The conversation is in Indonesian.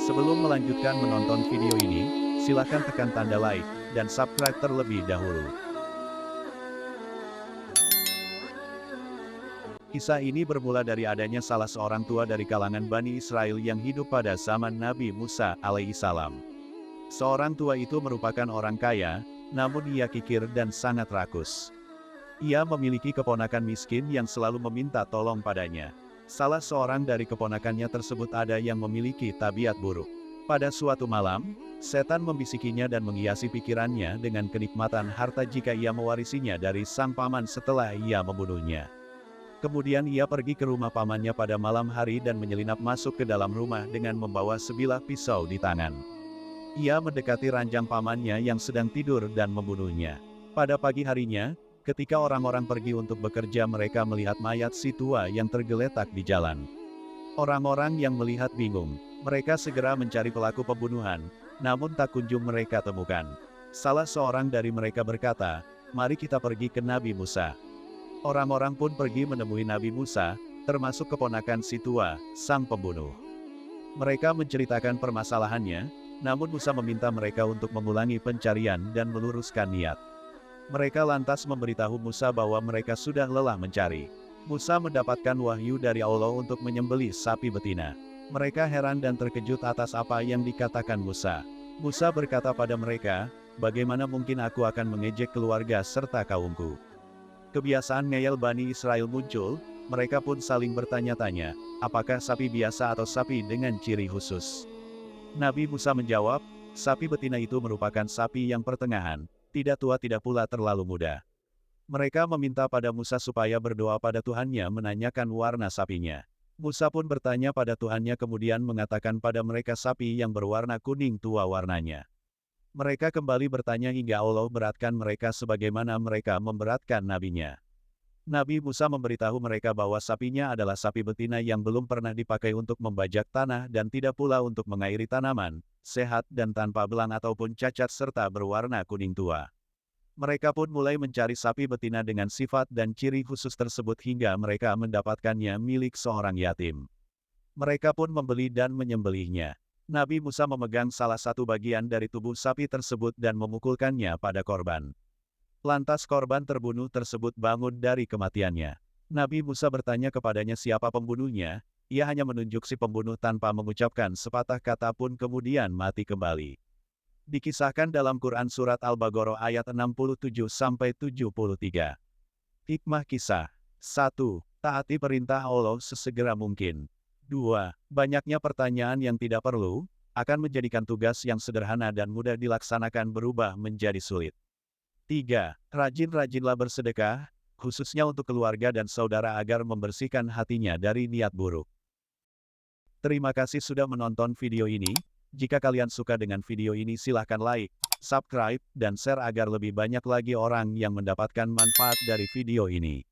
Sebelum melanjutkan menonton video ini, silakan tekan tanda like dan subscribe terlebih dahulu. Kisah ini bermula dari adanya salah seorang tua dari kalangan Bani Israel yang hidup pada zaman Nabi Musa alaihissalam. Seorang tua itu merupakan orang kaya, namun ia kikir dan sangat rakus. Ia memiliki keponakan miskin yang selalu meminta tolong padanya. Salah seorang dari keponakannya tersebut ada yang memiliki tabiat buruk. Pada suatu malam, setan membisikinya dan menghiasi pikirannya dengan kenikmatan harta jika ia mewarisinya dari sang paman setelah ia membunuhnya. Kemudian ia pergi ke rumah pamannya pada malam hari dan menyelinap masuk ke dalam rumah dengan membawa sebilah pisau di tangan. Ia mendekati ranjang pamannya yang sedang tidur dan membunuhnya. Pada pagi harinya, ketika orang-orang pergi untuk bekerja, mereka melihat mayat si tua yang tergeletak di jalan. Orang-orang yang melihat bingung. Mereka segera mencari pelaku pembunuhan, namun tak kunjung mereka temukan. Salah seorang dari mereka berkata, "Mari kita pergi ke Nabi Musa." Orang-orang pun pergi menemui Nabi Musa, termasuk keponakan si tua, sang pembunuh. Mereka menceritakan permasalahannya, namun Musa meminta mereka untuk mengulangi pencarian dan meluruskan niat. Mereka lantas memberitahu Musa bahwa mereka sudah lelah mencari. Musa mendapatkan wahyu dari Allah untuk menyembelih sapi betina. Mereka heran dan terkejut atas apa yang dikatakan Musa. Musa berkata pada mereka, "Bagaimana mungkin aku akan mengejek keluarga serta kaumku?" Kebiasaan ngeyel Bani Israel muncul, mereka pun saling bertanya-tanya, apakah sapi biasa atau sapi dengan ciri khusus. Nabi Musa menjawab, sapi betina itu merupakan sapi yang pertengahan, tidak tua tidak pula terlalu muda. Mereka meminta pada Musa supaya berdoa pada Tuhannya menanyakan warna sapinya. Musa pun bertanya pada Tuhannya kemudian mengatakan pada mereka sapi yang berwarna kuning tua warnanya. Mereka kembali bertanya hingga Allah beratkan mereka sebagaimana mereka memberatkan nabinya. Nabi Musa memberitahu mereka bahwa sapinya adalah sapi betina yang belum pernah dipakai untuk membajak tanah dan tidak pula untuk mengairi tanaman, sehat dan tanpa belang ataupun cacat serta berwarna kuning tua. Mereka pun mulai mencari sapi betina dengan sifat dan ciri khusus tersebut hingga mereka mendapatkannya milik seorang yatim. Mereka pun membeli dan menyembelihnya. Nabi Musa memegang salah satu bagian dari tubuh sapi tersebut dan memukulkannya pada korban. Lantas korban terbunuh tersebut bangun dari kematiannya. Nabi Musa bertanya kepadanya siapa pembunuhnya, ia hanya menunjuk si pembunuh tanpa mengucapkan sepatah kata pun kemudian mati kembali. Dikisahkan dalam Quran Surat Al-Baqarah ayat 67-73. Hikmah kisah. 1. Taati perintah Allah sesegera mungkin. 2. Banyaknya pertanyaan yang tidak perlu, akan menjadikan tugas yang sederhana dan mudah dilaksanakan berubah menjadi sulit. 3. Rajin-rajinlah bersedekah, khususnya untuk keluarga dan saudara agar membersihkan hatinya dari niat buruk. Terima kasih sudah menonton video ini. Jika kalian suka dengan video ini silahkan like, subscribe, dan share agar lebih banyak lagi orang yang mendapatkan manfaat dari video ini.